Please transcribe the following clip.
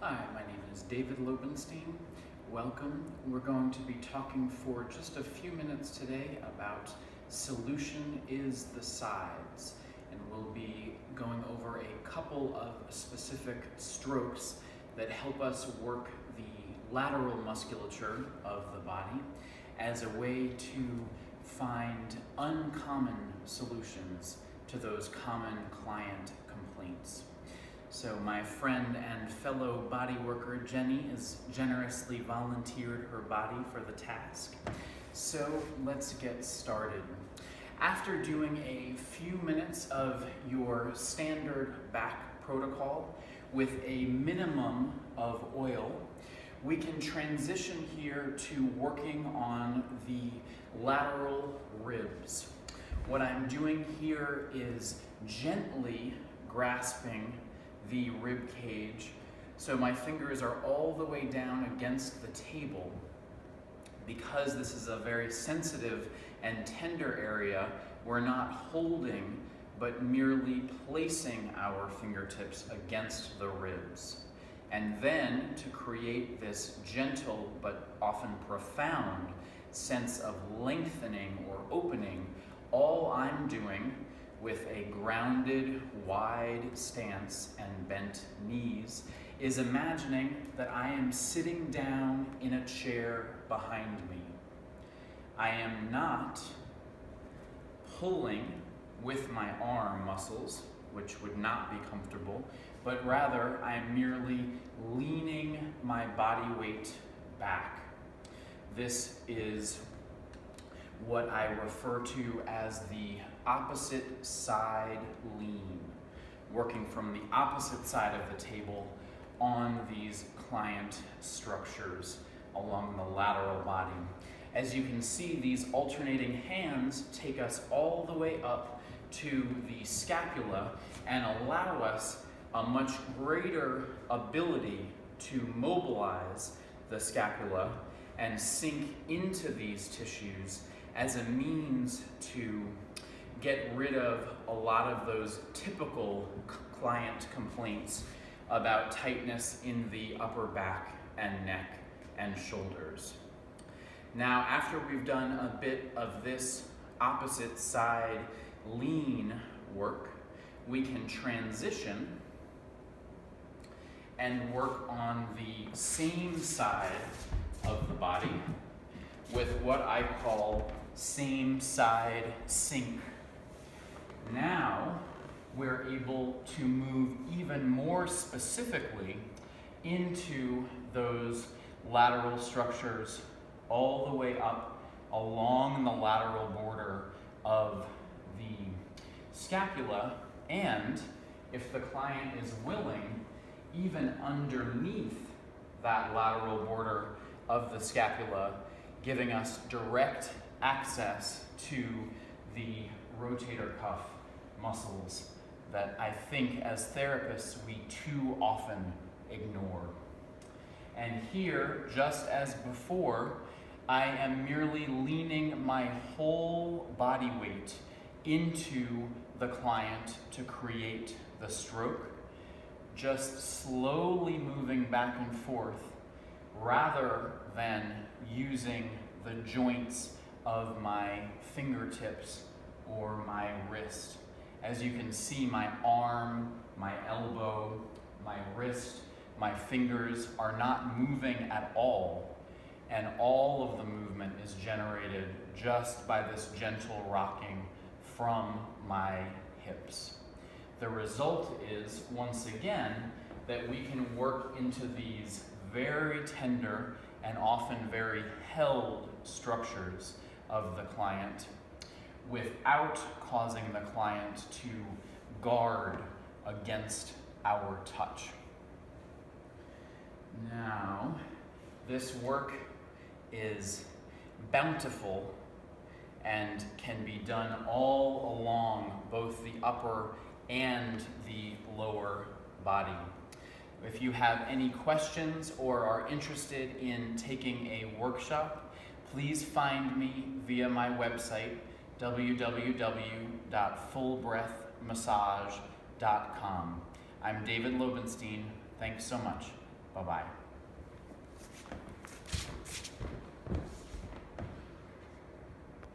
Hi, my name is David Lobenstine. Welcome. We're going to be talking for just a few minutes today about solution is the sides, and we'll be going over a couple of specific strokes that help us work the lateral musculature of the body as a way to find uncommon solutions to those common client complaints. So my friend and fellow body worker Jenny has generously volunteered her body for the task. So let's get started. After doing a few minutes of your standard back protocol with a minimum of oil, we can transition here to working on the lateral ribs. What I'm doing here is gently grasping the rib cage, so my fingers are all the way down against the table. Because this is a very sensitive and tender area, we're not holding, but merely placing our fingertips against the ribs. And then, to create this gentle but often profound sense of lengthening or opening, all I'm doing with a grounded, wide stance and bent knees is imagining that I am sitting down in a chair behind me. I am not pulling with my arm muscles, which would not be comfortable, but rather I am merely leaning my body weight back. This is what I refer to as the opposite side lean, working from the opposite side of the table on these client structures along the lateral body. As you can see, these alternating hands take us all the way up to the scapula and allow us a much greater ability to mobilize the scapula and sink into these tissues as a means to get rid of a lot of those typical client complaints about tightness in the upper back and neck and shoulders. Now, after we've done a bit of this opposite side lean work, we can transition and work on the same side of the body with what I call same side sink. Now we're able to move even more specifically into those lateral structures all the way up along the lateral border of the scapula, and if the client is willing, even underneath that lateral border of the scapula, giving us direct access to the rotator cuff muscles that I think as therapists we too often ignore. And here, just as before, I am merely leaning my whole body weight into the client to create the stroke, just slowly moving back and forth rather than using the joints of my fingertips or my wrist. As you can see, my arm, my elbow, my wrist, my fingers are not moving at all, and all of the movement is generated just by this gentle rocking from my hips. The result is, once again, that we can work into these very tender and often very held structures of the client without causing the client to guard against our touch. Now, this work is bountiful and can be done all along both the upper and the lower body. If you have any questions or are interested in taking a workshop, please find me via my website, www.fullbreathmassage.com. I'm David Lobenstine. Thanks so much. Bye-bye.